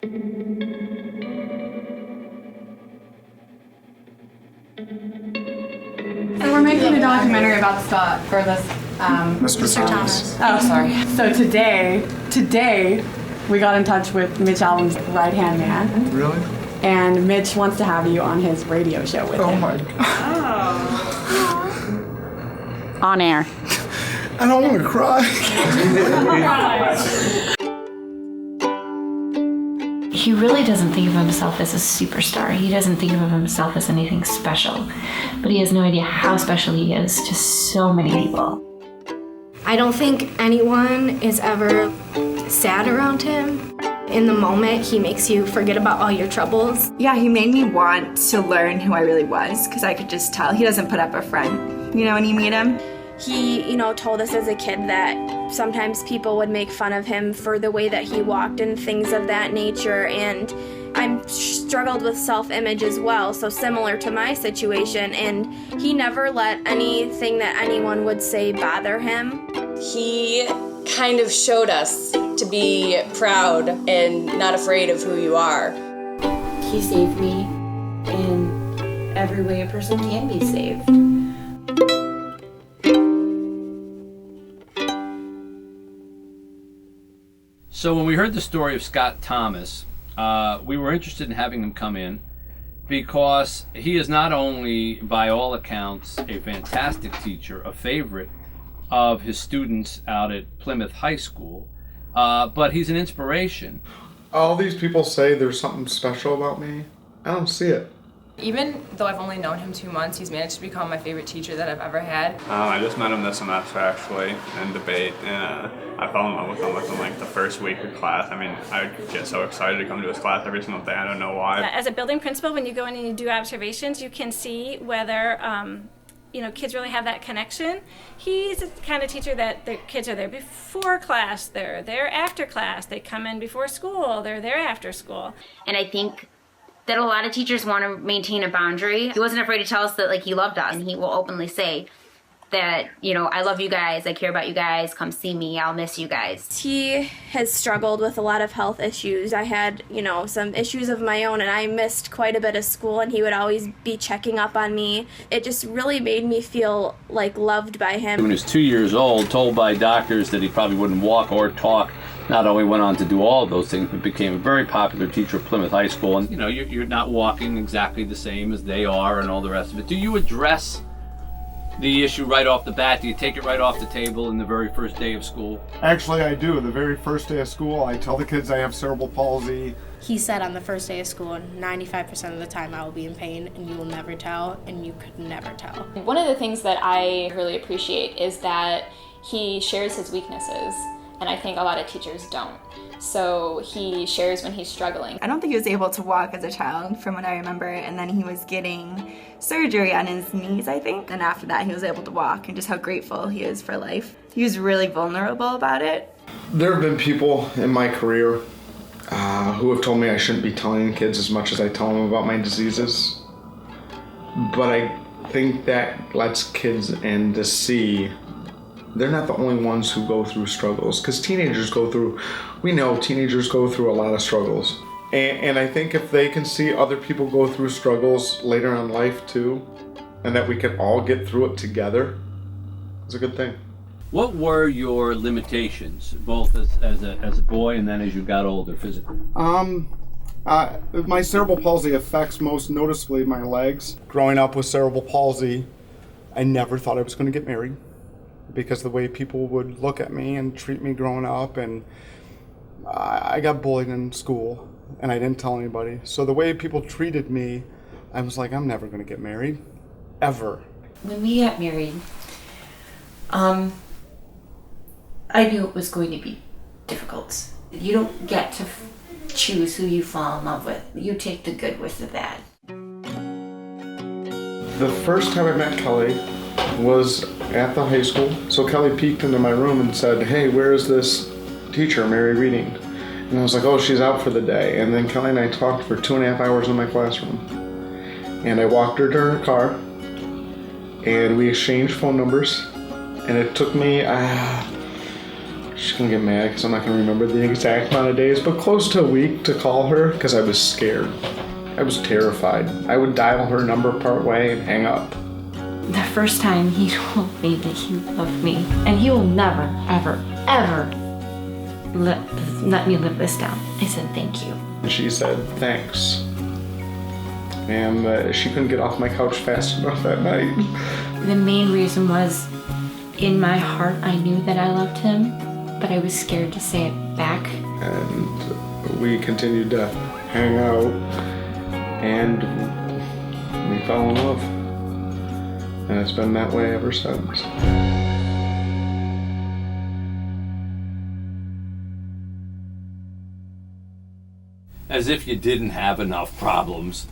So we're making a documentary about Scott for this Mr. Thomas. Oh, sorry. So today we got in touch with Mitch Albom's right-hand man. Really? And Mitch wants to have you on his radio show with him. Oh my God. On air. I don't want to cry. He really doesn't think of himself as a superstar. He doesn't think of himself as anything special. But he has no idea how special he is to so many people. I don't think anyone is ever sad around him. In the moment, he makes you forget about all your troubles. Yeah, he made me want to learn who I really was, because I could just tell he doesn't put up a front, when you meet him. He, told us as a kid that sometimes people would make fun of him for the way that he walked and things of that nature, and I struggled with self-image as well, so similar to my situation, and he never let anything that anyone would say bother him. He kind of showed us to be proud and not afraid of who you are. He saved me in every way a person can be saved. So when we heard the story of Scott Thomas, we were interested in having him come in because he is not only, by all accounts, a fantastic teacher, a favorite of his students out at Plymouth High School, but he's an inspiration. All these people say there's something special about me. I don't see it. Even though I've only known him 2 months, he's managed to become my favorite teacher that I've ever had. I just met him this semester actually in debate, and I fell in love with him within like the first week of class. I mean, I get so excited to come to his class every single day. I don't know why. As a building principal, when you go in and you do observations, you can see whether kids really have that connection. He's the kind of teacher that the kids are there before class, they're there after class, they come in before school, they're there after school. And I think that a lot of teachers want to maintain a boundary. He wasn't afraid to tell us that he loved us, and he will openly say that, I love you guys, I care about you guys, come see me, I'll miss you guys. He has struggled with a lot of health issues. I had, some issues of my own, and I missed quite a bit of school, and he would always be checking up on me. It just really made me feel loved by him. When he was 2 years old, told by doctors that he probably wouldn't walk or talk, not only went on to do all of those things, but became a very popular teacher at Plymouth High School. And you're not walking exactly the same as they are and all the rest of it. Do you address the issue right off the bat? Do you take it right off the table in the very first day of school? Actually, I do. The very first day of school, I tell the kids I have cerebral palsy. He said on the first day of school, 95% of the time I will be in pain, and you will never tell, and you could never tell. One of the things that I really appreciate is that he shares his weaknesses, and I think a lot of teachers don't. So he shares when he's struggling. I don't think he was able to walk as a child, from what I remember, and then he was getting surgery on his knees, I think. And after that, he was able to walk, and just how grateful he is for life. He was really vulnerable about it. There have been people in my career who have told me I shouldn't be telling kids as much as I tell them about my diseases. But I think that lets kids in to see they're not the only ones who go through struggles, because we know teenagers go through a lot of struggles. And I think if they can see other people go through struggles later in life too, and that we can all get through it together, it's a good thing. What were your limitations, both as a boy and then as you got older physically? My cerebral palsy affects most noticeably my legs. Growing up with cerebral palsy, I never thought I was going to get married, because the way people would look at me and treat me growing up, and I got bullied in school and I didn't tell anybody. So the way people treated me, I was like, I'm never going to get married, ever. When we got married, I knew it was going to be difficult. You don't get to choose who you fall in love with. You take the good with the bad. The first time I met Kelly was at the high school. So Kelly peeked into my room and said, hey, where is this teacher, Mary Reading? And I was like, oh, she's out for the day. And then Kelly and I talked for 2.5 hours in my classroom. And I walked her to her car, and we exchanged phone numbers. And it took me She's gonna get mad because I'm not gonna remember the exact amount of days, but close to a week to call her because I was scared. I was terrified. I would dial her number part way and hang up. The first time he told me that he loved me, and he will never, ever, ever let me live this down. I said, thank you. And she said, thanks. And she couldn't get off my couch fast enough that night. The main reason was, in my heart, I knew that I loved him, but I was scared to say it back. And we continued to hang out, and we fell in love. And it's been that way ever since. As if you didn't have enough problems,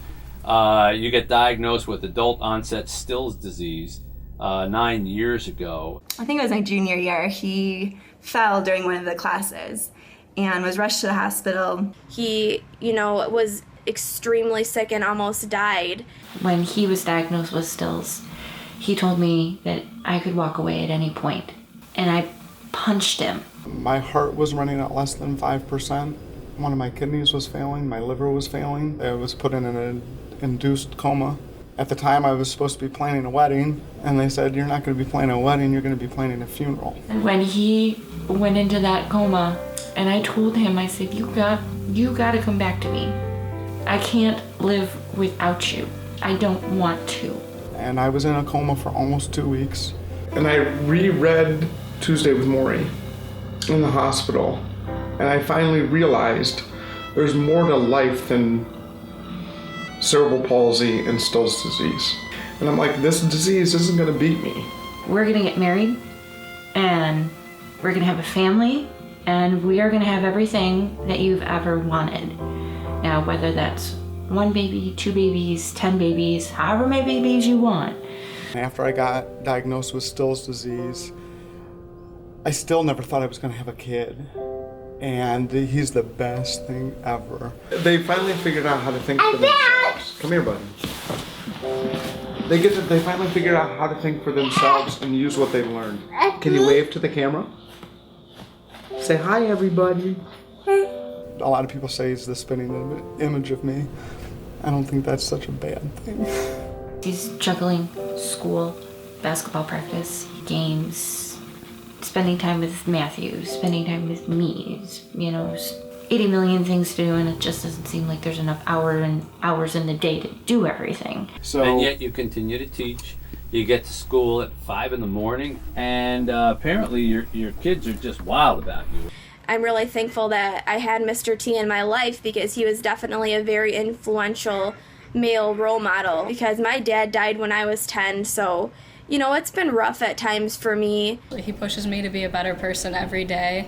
you get diagnosed with adult onset Still's disease 9 years ago. I think it was my junior year. He fell during one of the classes and was rushed to the hospital. He, was extremely sick and almost died. When he was diagnosed with Still's, he told me that I could walk away at any point, and I punched him. My heart was running at less than 5%. One of my kidneys was failing, my liver was failing. I was put in an induced coma. At the time, I was supposed to be planning a wedding, and they said, you're not going to be planning a wedding, you're going to be planning a funeral. And when he went into that coma, and I told him, I said, you got to come back to me. I can't live without you. I don't want to. And I was in a coma for almost 2 weeks. And I reread Tuesday with Maury in the hospital, and I finally realized there's more to life than cerebral palsy and Still's disease. And I'm like, this disease isn't gonna beat me. We're gonna get married, and we're gonna have a family, and we are gonna have everything that you've ever wanted. Now, whether that's 1 baby, 2 babies, 10 babies, however many babies you want. After I got diagnosed with Still's disease, I still never thought I was gonna have a kid. And he's the best thing ever. They finally figured out how to think for themselves. Come here, buddy. They finally figured out how to think for themselves and use what they've learned. Can you wave to the camera? Say hi, everybody. A lot of people say he's the spinning image of me. I don't think that's such a bad thing. He's juggling school, basketball practice, games, spending time with Matthew, spending time with me, 80 million things to do, and it just doesn't seem like there's enough hours in the day to do everything. And yet you continue to teach. You get to school at 5 in the morning, and apparently your kids are just wild about you. I'm really thankful that I had Mr. T in my life because he was definitely a very influential male role model. Because my dad died when I was 10, so it's been rough at times for me. He pushes me to be a better person every day.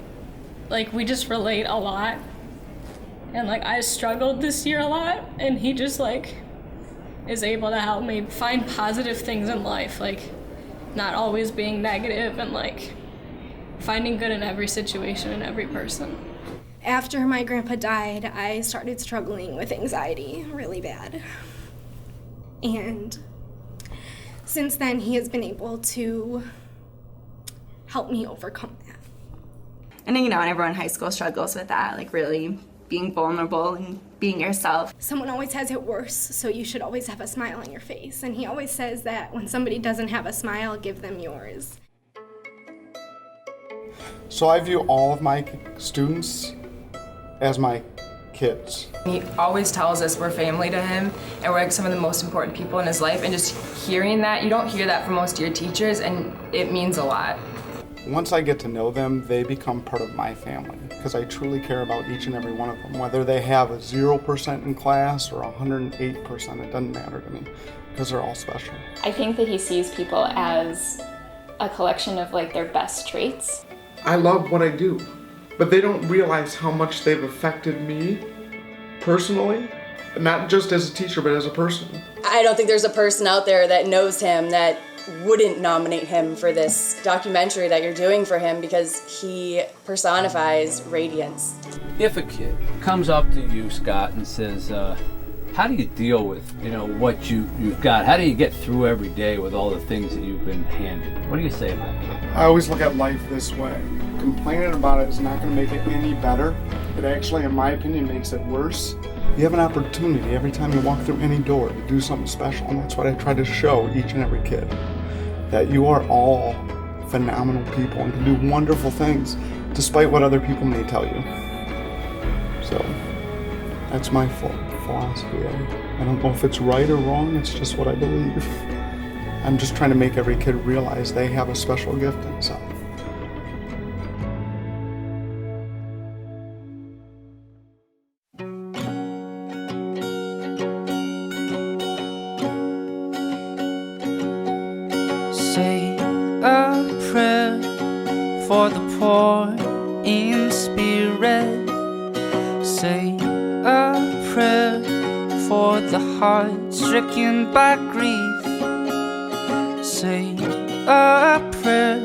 We just relate a lot. And I struggled this year a lot, and he just is able to help me find positive things in life, not always being negative and finding good in every situation and every person. After my grandpa died, I started struggling with anxiety really bad. And since then, he has been able to help me overcome that. And everyone in high school struggles with that, really being vulnerable and being yourself. Someone always has it worse, so you should always have a smile on your face. And he always says that when somebody doesn't have a smile, give them yours. So I view all of my students as my kids. He always tells us we're family to him, and we're some of the most important people in his life, and just hearing that, you don't hear that from most of your teachers, and it means a lot. Once I get to know them, they become part of my family because I truly care about each and every one of them. Whether they have a 0% in class or 108%, it doesn't matter to me because they're all special. I think that he sees people as a collection of their best traits. I love what I do, but they don't realize how much they've affected me personally, not just as a teacher, but as a person. I don't think there's a person out there that knows him that wouldn't nominate him for this documentary that you're doing for him because he personifies radiance. If a kid comes up to you, Scott, and says, how do you deal with, what you've got? How do you get through every day with all the things that you've been handed? What do you say about that? I always look at life this way. Complaining about it is not going to make it any better. It actually, in my opinion, makes it worse. You have an opportunity every time you walk through any door to do something special, and that's what I try to show each and every kid. That you are all phenomenal people and can do wonderful things despite what other people may tell you. So that's my philosophy. I don't know if it's right or wrong, it's just what I believe. I'm just trying to make every kid realize they have a special gift inside. Say a prayer for the poor in spirit. Say a prayer for the heart stricken by grief. Say a prayer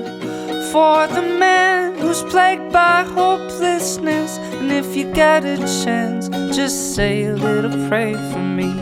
for the man who's plagued by hopelessness. And if you get a chance, just say a little prayer for me.